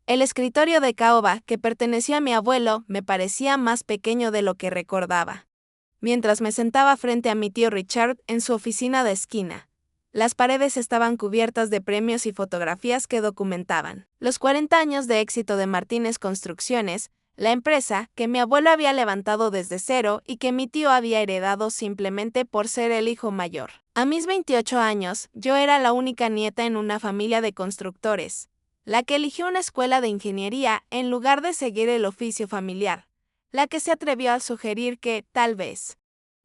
El escritorio de caoba, que perteneció a mi abuelo, me parecía más pequeño de lo que recordaba. Mientras me sentaba frente a mi tío Richard en su oficina de esquina. Las paredes estaban cubiertas de premios y fotografías que documentaban los 40 años de éxito de Martínez Construcciones, la empresa que mi abuelo había levantado desde cero y que mi tío había heredado simplemente por ser el hijo mayor. A mis 28 años, yo era la única nieta en una familia de constructores, la que eligió una escuela de ingeniería en lugar de seguir el oficio familiar, la que se atrevió a sugerir que, tal vez,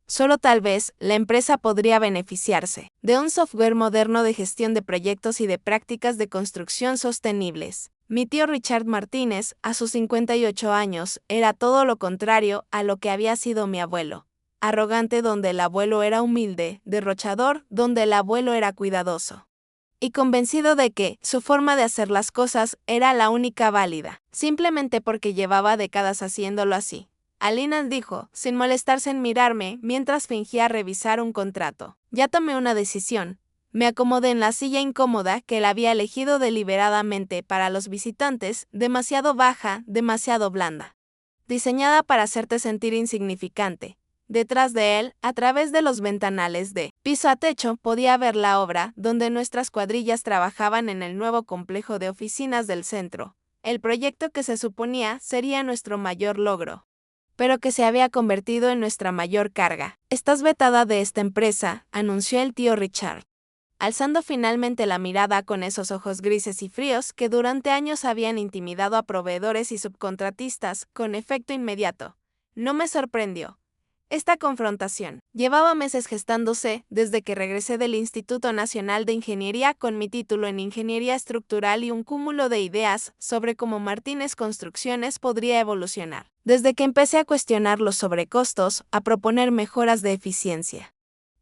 solo tal vez, la empresa podría beneficiarse de un software moderno de gestión de proyectos y de prácticas de construcción sostenibles. Mi tío Richard Martínez, a sus 58 años, era todo lo contrario a lo que había sido mi abuelo. Arrogante donde el abuelo era humilde, derrochador donde el abuelo era cuidadoso. Y convencido de que su forma de hacer las cosas era la única válida, simplemente porque llevaba décadas haciéndolo así. Alina dijo, sin molestarse en mirarme, mientras fingía revisar un contrato. Ya tomé una decisión. Me acomodé en la silla incómoda que él había elegido deliberadamente para los visitantes, demasiado baja, demasiado blanda. Diseñada para hacerte sentir insignificante. Detrás de él, a través de los ventanales de piso a techo, podía ver la obra donde nuestras cuadrillas trabajaban en el nuevo complejo de oficinas del centro. El proyecto que se suponía sería nuestro mayor logro, pero que se había convertido en nuestra mayor carga. Estás vetada de esta empresa, anunció el tío Richard, alzando finalmente la mirada con esos ojos grises y fríos que durante años habían intimidado a proveedores y subcontratistas, con efecto inmediato. No me sorprendió. Esta confrontación llevaba meses gestándose desde que regresé del Instituto Nacional de Ingeniería con mi título en Ingeniería Estructural y un cúmulo de ideas sobre cómo Martínez Construcciones podría evolucionar. Desde que empecé a cuestionar los sobrecostos, a proponer mejoras de eficiencia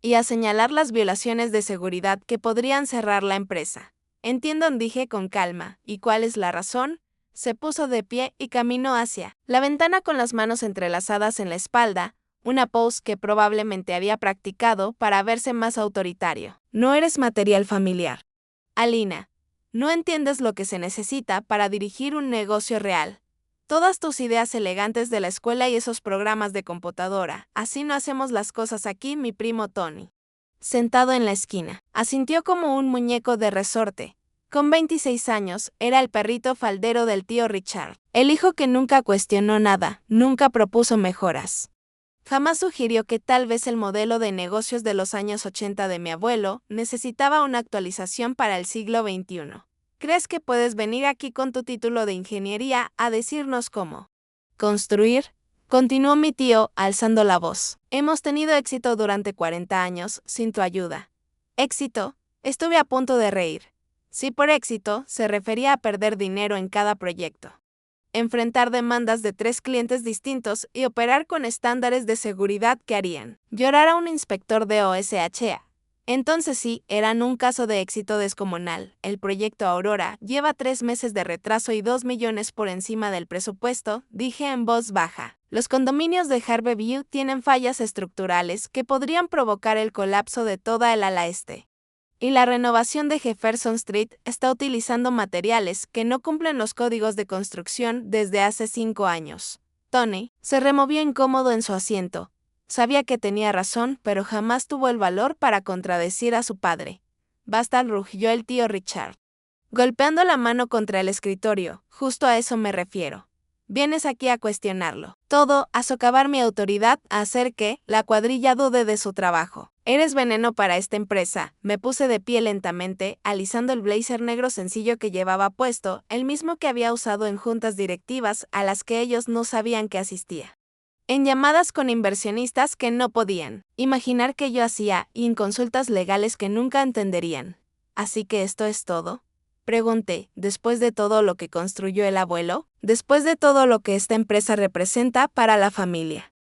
y a señalar las violaciones de seguridad que podrían cerrar la empresa. Entiendo, dije con calma. ¿Y cuál es la razón? Se puso de pie y caminó hacia la ventana con las manos entrelazadas en la espalda, una pose que probablemente había practicado para verse más autoritario. No eres material familiar, Alina. No entiendes lo que se necesita para dirigir un negocio real. Todas tus ideas elegantes de la escuela y esos programas de computadora. Así no hacemos las cosas aquí, mi primo Tony. Sentado en la esquina, asintió como un muñeco de resorte. Con 26 años, era el perrito faldero del tío Richard. El hijo que nunca cuestionó nada, nunca propuso mejoras. Jamás sugirió que tal vez el modelo de negocios de los años 80 de mi abuelo necesitaba una actualización para el siglo XXI. ¿Crees que puedes venir aquí con tu título de ingeniería a decirnos cómo construir? Continuó mi tío, alzando la voz. Hemos tenido éxito durante 40 años, sin tu ayuda. ¿Éxito? Estuve a punto de reír. Si por éxito se refería a perder dinero en cada proyecto, enfrentar demandas de 3 clientes distintos y operar con estándares de seguridad que harían llorar a un inspector de OSHA. Entonces sí, eran un caso de éxito descomunal. El proyecto Aurora lleva 3 meses de retraso y 2 millones por encima del presupuesto, dije en voz baja. Los condominios de Harborview tienen fallas estructurales que podrían provocar el colapso de toda el ala este. Y la renovación de Jefferson Street está utilizando materiales que no cumplen los códigos de construcción desde hace 5 años. Tony se removió incómodo en su asiento. Sabía que tenía razón, pero jamás tuvo el valor para contradecir a su padre. Basta, rugió el tío Richard, golpeando la mano contra el escritorio. Justo a eso me refiero. Vienes aquí a cuestionarlo todo, a socavar mi autoridad, a hacer que la cuadrilla dude de su trabajo. Eres veneno para esta empresa. Me puse de pie lentamente, alisando el blazer negro sencillo que llevaba puesto, el mismo que había usado en juntas directivas a las que ellos no sabían que asistía. En llamadas con inversionistas que no podían imaginar que yo hacía y en consultas legales que nunca entenderían. ¿Así que esto es todo?, pregunté, después de todo lo que construyó el abuelo, después de todo lo que esta empresa representa para la familia.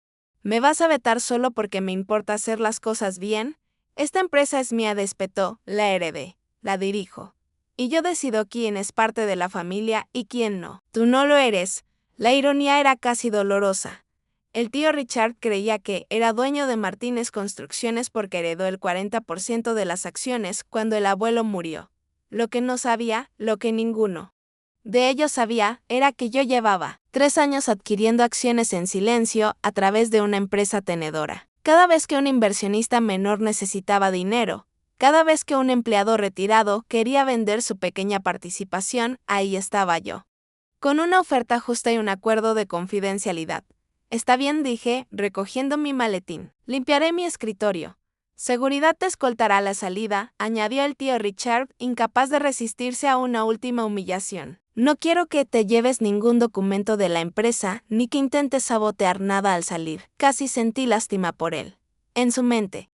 ¿Me vas a vetar solo porque me importa hacer las cosas bien? Esta empresa es mía, espetó, la heredé, la dirijo. Y yo decido quién es parte de la familia y quién no. Tú no lo eres. La ironía era casi dolorosa. El tío Richard creía que era dueño de Martínez Construcciones porque heredó el 40% de las acciones cuando el abuelo murió. Lo que no sabía, lo que ninguno de ello sabía, era que yo llevaba 3 años adquiriendo acciones en silencio a través de una empresa tenedora. Cada vez que un inversionista menor necesitaba dinero, cada vez que un empleado retirado quería vender su pequeña participación, ahí estaba yo. Con una oferta justa y un acuerdo de confidencialidad. Está bien, dije, recogiendo mi maletín. Limpiaré mi escritorio. Seguridad te escoltará a la salida, añadió el tío Richard, incapaz de resistirse a una última humillación. No quiero que te lleves ningún documento de la empresa, ni que intentes sabotear nada al salir. Casi sentí lástima por él. En su mente,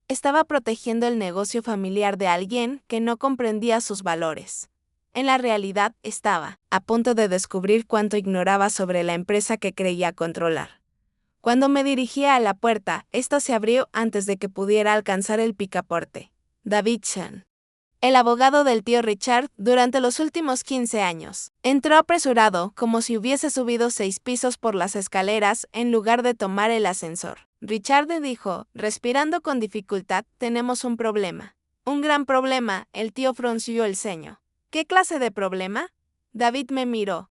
estaba protegiendo el negocio familiar de alguien que no comprendía sus valores. En la realidad, estaba a punto de descubrir cuánto ignoraba sobre la empresa que creía controlar. Cuando me dirigía a la puerta, esta se abrió antes de que pudiera alcanzar el picaporte. David Chan, el abogado del tío Richard durante los últimos 15 años, entró apresurado, como si hubiese subido 6 pisos por las escaleras en lugar de tomar el ascensor. Richard dijo, respirando con dificultad, tenemos un problema. Un gran problema, el tío frunció el ceño. ¿Qué clase de problema? David me miró.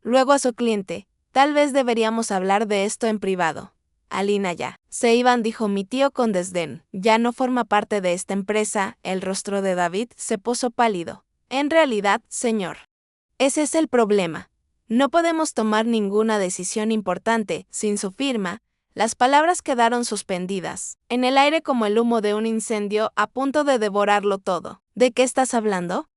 Luego a su cliente. Tal vez deberíamos hablar de esto en privado. Alina ya se iban, dijo mi tío con desdén. Ya no forma parte de esta empresa. El rostro de David se puso pálido. En realidad, señor, ese es el problema. No podemos tomar ninguna decisión importante sin su firma. Las palabras quedaron suspendidas, en el aire como el humo de un incendio a punto de devorarlo todo. ¿De qué estás hablando?,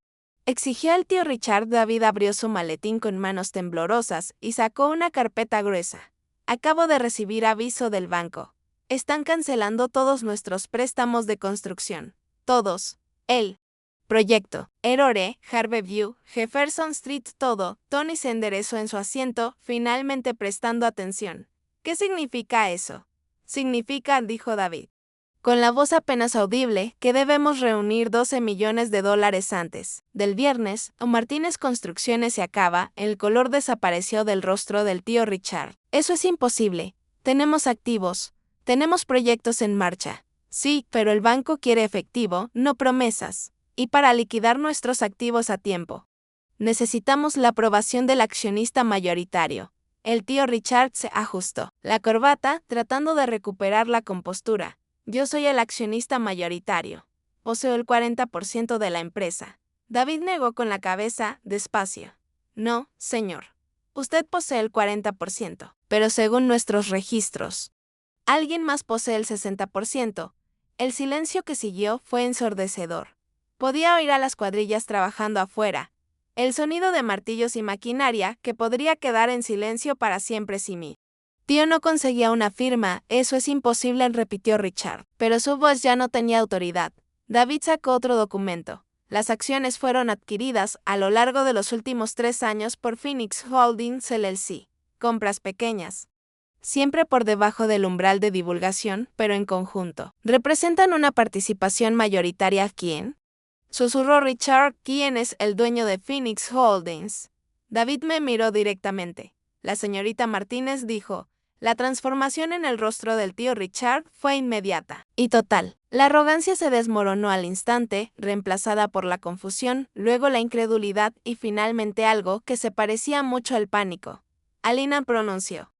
exigió el tío Richard. David abrió su maletín con manos temblorosas y sacó una carpeta gruesa. Acabo de recibir aviso del banco. Están cancelando todos nuestros préstamos de construcción. Todos. El proyecto Aurora, Harborview, Jefferson Street, todo. Tony se enderezó en su asiento, finalmente prestando atención. ¿Qué significa eso? Significa, dijo David, con la voz apenas audible, que debemos reunir $12 millones antes del viernes, o Martínez Construcciones se acaba. El color desapareció del rostro del tío Richard. Eso es imposible. Tenemos activos. Tenemos proyectos en marcha. Sí, pero el banco quiere efectivo, no promesas. Y para liquidar nuestros activos a tiempo, necesitamos la aprobación del accionista mayoritario. El tío Richard se ajustó la corbata, tratando de recuperar la compostura. Yo soy el accionista mayoritario. Poseo el 40% de la empresa. David negó con la cabeza, despacio. No, señor. Usted posee el 40%, pero según nuestros registros, alguien más posee el 60%. El silencio que siguió fue ensordecedor. Podía oír a las cuadrillas trabajando afuera. El sonido de martillos y maquinaria que podría quedar en silencio para siempre sin mí. Tío no conseguía una firma, eso es imposible, repitió Richard. Pero su voz ya no tenía autoridad. David sacó otro documento. Las acciones fueron adquiridas a lo largo de los últimos 3 años por Phoenix Holdings LLC. Compras pequeñas. Siempre por debajo del umbral de divulgación, pero en conjunto. ¿Representan una participación mayoritaria a quién?, susurró Richard. ¿Quién es el dueño de Phoenix Holdings? David me miró directamente. La señorita Martínez, dijo. La transformación en el rostro del tío Richard fue inmediata y total. La arrogancia se desmoronó al instante, reemplazada por la confusión, luego la incredulidad y finalmente algo que se parecía mucho al pánico. Alina pronunció,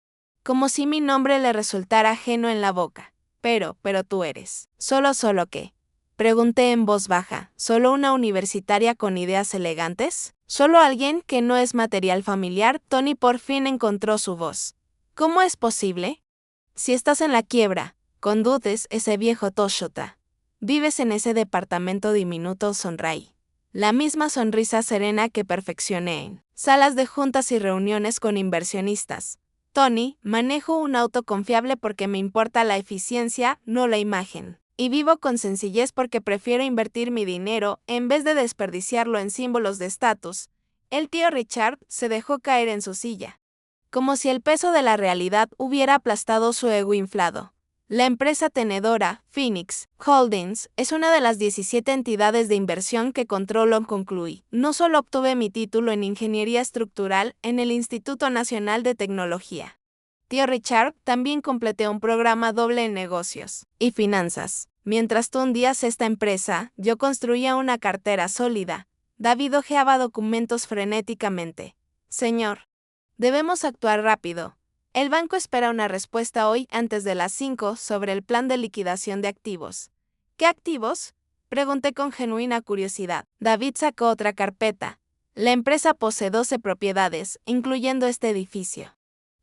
como si mi nombre le resultara ajeno en la boca. Pero tú eres. ¿Solo qué? Pregunté en voz baja. ¿Solo una universitaria con ideas elegantes? ¿Solo alguien que no es material familiar? Tony por fin encontró su voz. ¿Cómo es posible? Si estás en la quiebra, conduces ese viejo Toyota. Vives en ese departamento diminuto, sonreí. La misma sonrisa serena que perfeccioné en salas de juntas y reuniones con inversionistas. Tony, manejo un auto confiable porque me importa la eficiencia, no la imagen. Y vivo con sencillez porque prefiero invertir mi dinero en vez de desperdiciarlo en símbolos de estatus. El tío Richard se dejó caer en su silla, como si el peso de la realidad hubiera aplastado su ego inflado. La empresa tenedora, Phoenix Holdings, es una de las 17 entidades de inversión que controlo, concluí. No solo obtuve mi título en ingeniería estructural en el Instituto Nacional de Tecnología. Tío Richard, también completé un programa doble en negocios y finanzas. Mientras tú hundías esta empresa, yo construía una cartera sólida. David hojeaba documentos frenéticamente. Señor, debemos actuar rápido. El banco espera una respuesta hoy antes de las 5 sobre el plan de liquidación de activos. ¿Qué activos? Pregunté con genuina curiosidad. David sacó otra carpeta. La empresa posee 12 propiedades, incluyendo este edificio.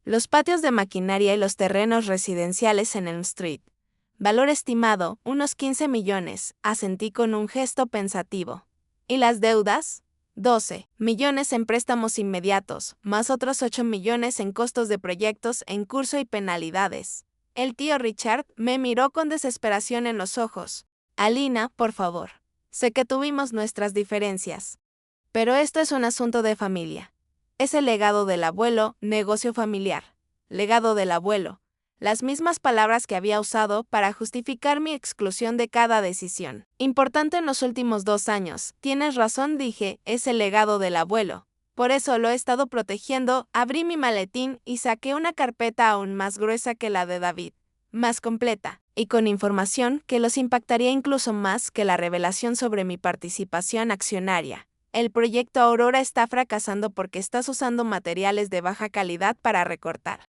Los patios de maquinaria y los terrenos residenciales en Elm Street. Valor estimado, unos 15 millones, asentí con un gesto pensativo. ¿Y las deudas? 12 millones en préstamos inmediatos, más otros 8 millones en costos de proyectos en curso y penalidades. El tío Richard me miró con desesperación en los ojos. Alina, por favor. Sé que tuvimos nuestras diferencias. Pero esto es un asunto de familia. Es el legado del abuelo, negocio familiar. Legado del abuelo. Las mismas palabras que había usado para justificar mi exclusión de cada decisión. Importante en los últimos 2 años. Tienes razón, dije, es el legado del abuelo. Por eso lo he estado protegiendo. Abrí mi maletín y saqué una carpeta aún más gruesa que la de David. Más completa, y con información que los impactaría incluso más que la revelación sobre mi participación accionaria. El proyecto Aurora está fracasando porque estás usando materiales de baja calidad para recortar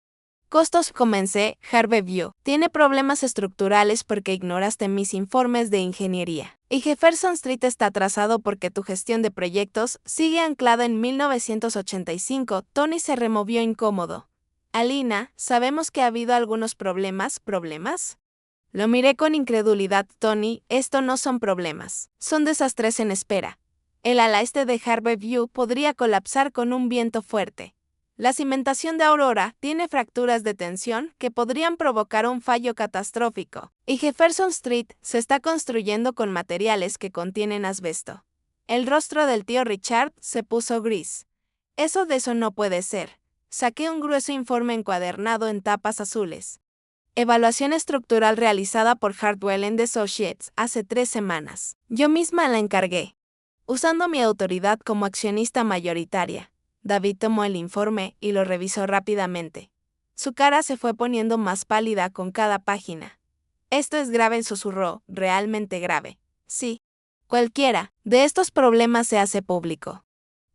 costos. Comencé. Harveyview tiene problemas estructurales porque ignoraste mis informes de ingeniería. Y Jefferson Street está atrasado porque tu gestión de proyectos sigue anclada en 1985. Tony se removió incómodo. Alina, sabemos que ha habido algunos problemas. ¿Problemas? Lo miré con incredulidad. Tony, esto no son problemas. Son desastres en espera. El ala este de Harveyview podría colapsar con un viento fuerte. La cimentación de Aurora tiene fracturas de tensión que podrían provocar un fallo catastrófico, y Jefferson Street se está construyendo con materiales que contienen asbesto. El rostro del tío Richard se puso gris. Eso no puede ser. Saqué un grueso informe encuadernado en tapas azules. Evaluación estructural realizada por Hartwell & Associates hace 3 semanas. Yo misma la encargué. Usando mi autoridad como accionista mayoritaria. David tomó el informe y lo revisó rápidamente. Su cara se fue poniendo más pálida con cada página. Esto es grave, susurró, realmente grave. Sí. Cualquiera de estos problemas se hace público.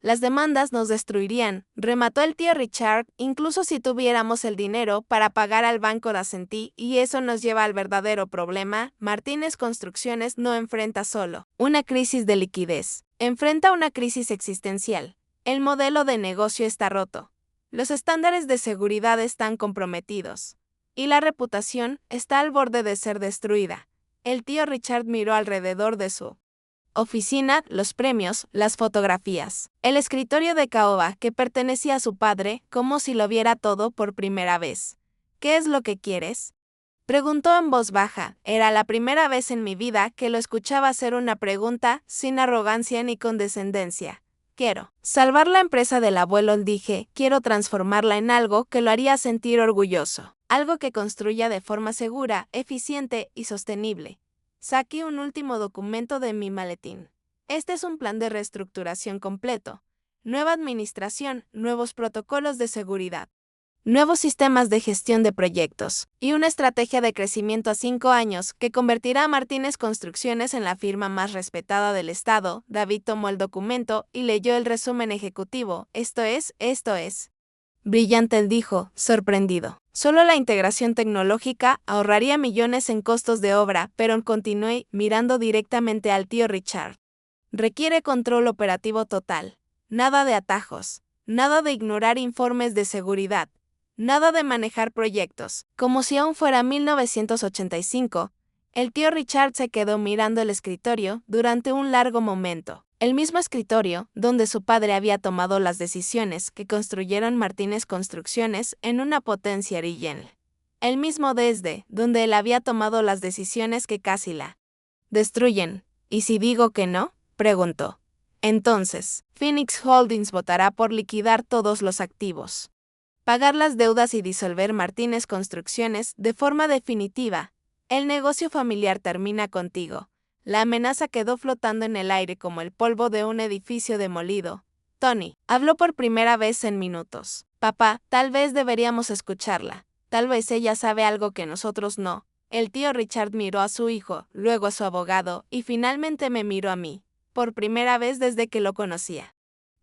Las demandas nos destruirían, remató el tío Richard, incluso si tuviéramos el dinero para pagar al banco de Ascenti, y eso nos lleva al verdadero problema. Martínez Construcciones no enfrenta solo una crisis de liquidez, enfrenta una crisis existencial. El modelo de negocio está roto. Los estándares de seguridad están comprometidos. Y la reputación está al borde de ser destruida. El tío Richard miró alrededor de su oficina, los premios, las fotografías, el escritorio de caoba que pertenecía a su padre, como si lo viera todo por primera vez. ¿Qué es lo que quieres? Preguntó en voz baja. Era la primera vez en mi vida que lo escuchaba hacer una pregunta sin arrogancia ni condescendencia. Quiero salvar la empresa del abuelo, dije. Quiero transformarla en algo que lo haría sentir orgulloso. Algo que construya de forma segura, eficiente y sostenible. Saqué un último documento de mi maletín. Este es un plan de reestructuración completo. Nueva administración, nuevos protocolos de seguridad, nuevos sistemas de gestión de proyectos y una estrategia de crecimiento a 5 años que convertirá a Martínez Construcciones en la firma más respetada del estado. David tomó el documento y leyó el resumen ejecutivo. Esto es. Brillante, dijo, sorprendido. Solo la integración tecnológica ahorraría millones en costos de obra, pero continué mirando directamente al tío Richard. Requiere control operativo total. Nada de atajos. Nada de ignorar informes de seguridad. Nada de manejar proyectos. Como si aún fuera 1985, el tío Richard se quedó mirando el escritorio durante un largo momento. El mismo escritorio donde su padre había tomado las decisiones que construyeron Martínez Construcciones en una potencia original. El mismo desde donde él había tomado las decisiones que casi la destruyen. ¿Y si digo que no? Preguntó. Entonces, Phoenix Holdings votará por liquidar todos los activos, pagar las deudas y disolver Martínez Construcciones de forma definitiva. El negocio familiar termina contigo. La amenaza quedó flotando en el aire como el polvo de un edificio demolido. Tony habló por primera vez en minutos. Papá, tal vez deberíamos escucharla. Tal vez ella sabe algo que nosotros no. El tío Richard miró a su hijo, luego a su abogado, y finalmente me miró a mí. por primera vez desde que lo conocía.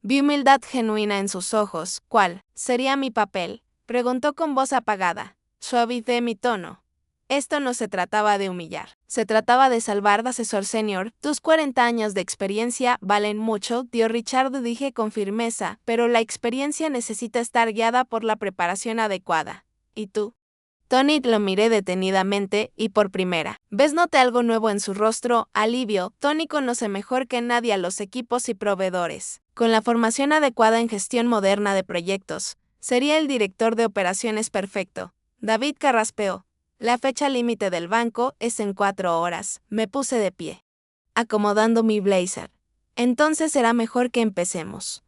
Vi humildad genuina en sus ojos. ¿Cuál sería mi papel?, preguntó con voz apagada. Suavicé mi tono. Esto no se trataba de humillar. Se trataba de salvar, asesor senior. Tus 40 años de experiencia valen mucho, tío Richard, dije con firmeza, pero la experiencia necesita estar guiada por la preparación adecuada. ¿Y tú? Tony lo miré detenidamente y por primera vez noté algo nuevo en su rostro, alivio. Tony conoce mejor que nadie a los equipos y proveedores. Con la formación adecuada en gestión moderna de proyectos, sería el director de operaciones perfecto. David carraspeó. La fecha límite del banco es en 4 horas. Me puse de pie, acomodando mi blazer. Entonces será mejor que empecemos.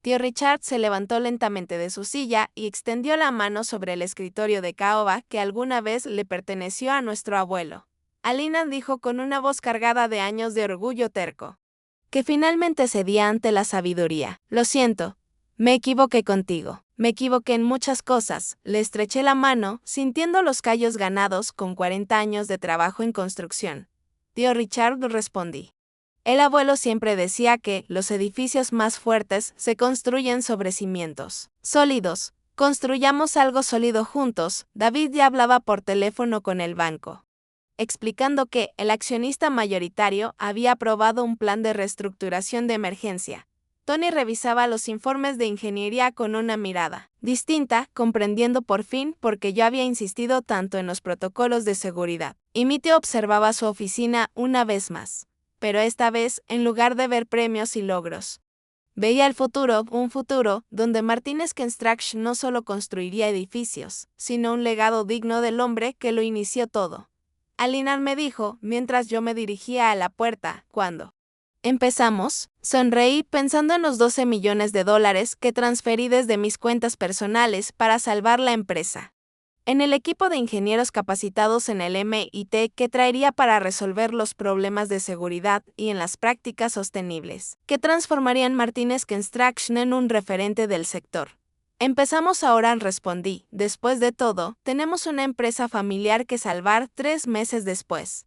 Tío Richard se levantó lentamente de su silla y extendió la mano sobre el escritorio de caoba que alguna vez le perteneció a nuestro abuelo. Alina dijo con una voz cargada de años de orgullo terco, que finalmente cedía ante la sabiduría. Lo siento, me equivoqué contigo. Me equivoqué en muchas cosas. Le estreché la mano, sintiendo los callos ganados con 40 años de trabajo en construcción. Tío Richard, respondí. El abuelo siempre decía que los edificios más fuertes se construyen sobre cimientos sólidos. Construyamos algo sólido juntos. David ya hablaba por teléfono con el banco, explicando que el accionista mayoritario había aprobado un plan de reestructuración de emergencia. Tony revisaba los informes de ingeniería con una mirada distinta, comprendiendo por fin por qué yo había insistido tanto en los protocolos de seguridad. Y mi tío observaba su oficina una vez más, pero esta vez en lugar de ver premios y logros, veía el futuro, un futuro donde Martinez Construction no solo construiría edificios, sino un legado digno del hombre que lo inició todo. Alina me dijo, mientras yo me dirigía a la puerta, ¿cuándo empezamos? Sonreí pensando en los $12 millones que transferí desde mis cuentas personales para salvar la empresa. En el equipo de ingenieros capacitados en el MIT que traería para resolver los problemas de seguridad y en las prácticas sostenibles, que transformarían Martinez Construction en un referente del sector. Empezamos ahora, respondí. Después de todo, tenemos una empresa familiar que salvar 3 meses después.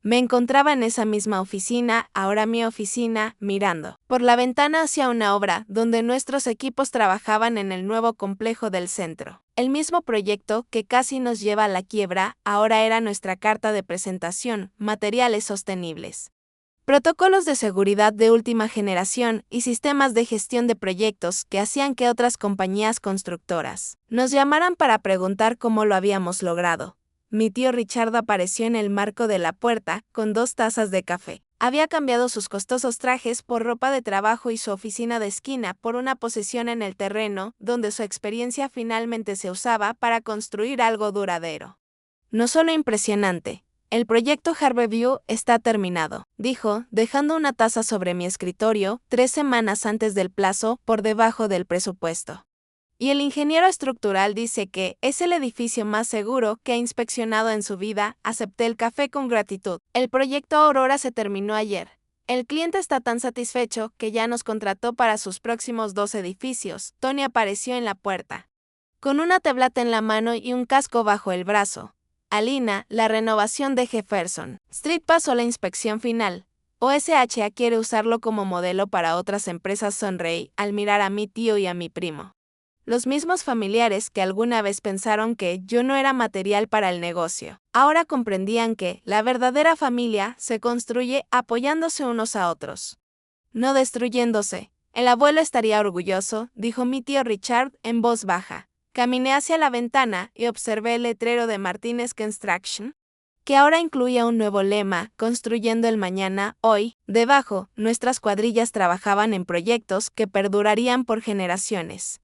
Me encontraba en esa misma oficina, ahora mi oficina, mirando por la ventana hacia una obra donde nuestros equipos trabajaban en el nuevo complejo del centro. El mismo proyecto que casi nos lleva a la quiebra, ahora era nuestra carta de presentación, materiales sostenibles, protocolos de seguridad de última generación y sistemas de gestión de proyectos que hacían que otras compañías constructoras nos llamaran para preguntar cómo lo habíamos logrado. Mi tío Richard apareció en el marco de la puerta, con 2 tazas de café. Había cambiado sus costosos trajes por ropa de trabajo y su oficina de esquina por una posesión en el terreno, donde su experiencia finalmente se usaba para construir algo duradero. No solo impresionante, el proyecto Harborview está terminado, dijo, dejando una taza sobre mi escritorio, 3 semanas antes del plazo, por debajo del presupuesto. Y el ingeniero estructural dice que es el edificio más seguro que ha inspeccionado en su vida. Acepté el café con gratitud. El proyecto Aurora se terminó ayer. El cliente está tan satisfecho que ya nos contrató para sus próximos 2 edificios. Tony apareció en la puerta, con una tableta en la mano y un casco bajo el brazo. Alina, la renovación de Jefferson Street pasó la inspección final. OSHA quiere usarlo como modelo para otras empresas. Sonreí al mirar a mi tío y a mi primo. Los mismos familiares que alguna vez pensaron que yo no era material para el negocio, ahora comprendían que la verdadera familia se construye apoyándose unos a otros, no destruyéndose. El abuelo estaría orgulloso, dijo mi tío Richard en voz baja. Caminé hacia la ventana y observé el letrero de Martinez Construction, que ahora incluía un nuevo lema, construyendo el mañana, hoy. Debajo, nuestras cuadrillas trabajaban en proyectos que perdurarían por generaciones,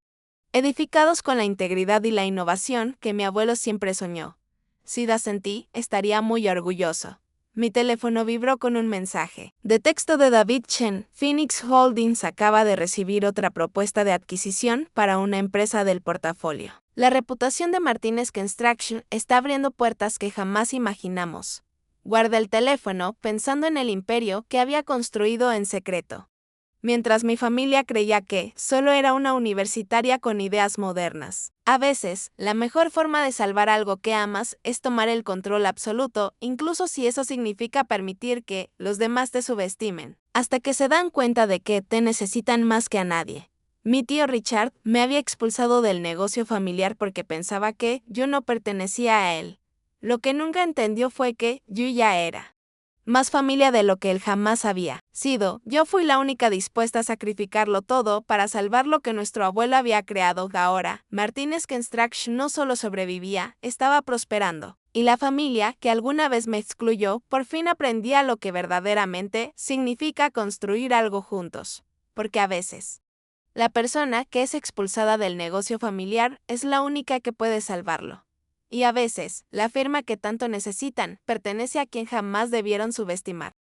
edificados con la integridad y la innovación que mi abuelo siempre soñó. Si das en ti, estaría muy orgulloso. Mi teléfono vibró con un mensaje de texto de David Chen. Phoenix Holdings acaba de recibir otra propuesta de adquisición para una empresa del portafolio. La reputación de Martinez Construction está abriendo puertas que jamás imaginamos. Guardé el teléfono pensando en el imperio que había construido en secreto, mientras mi familia creía que solo era una universitaria con ideas modernas. A veces, la mejor forma de salvar algo que amas es tomar el control absoluto, incluso si eso significa permitir que los demás te subestimen. hasta que se dan cuenta de que te necesitan más que a nadie. Mi tío Richard me había expulsado del negocio familiar porque pensaba que yo no pertenecía a él. Lo que nunca entendió fue que yo ya era más familia de lo que él jamás había sido. Yo fui la única dispuesta a sacrificarlo todo para salvar lo que nuestro abuelo había creado. Ahora, Martínez Construction no solo sobrevivía, estaba prosperando. Y la familia, que alguna vez me excluyó, por fin aprendía lo que verdaderamente significa construir algo juntos. Porque a veces, la persona que es expulsada del negocio familiar es la única que puede salvarlo. Y a veces, la firma que tanto necesitan pertenece a quien jamás debieron subestimar.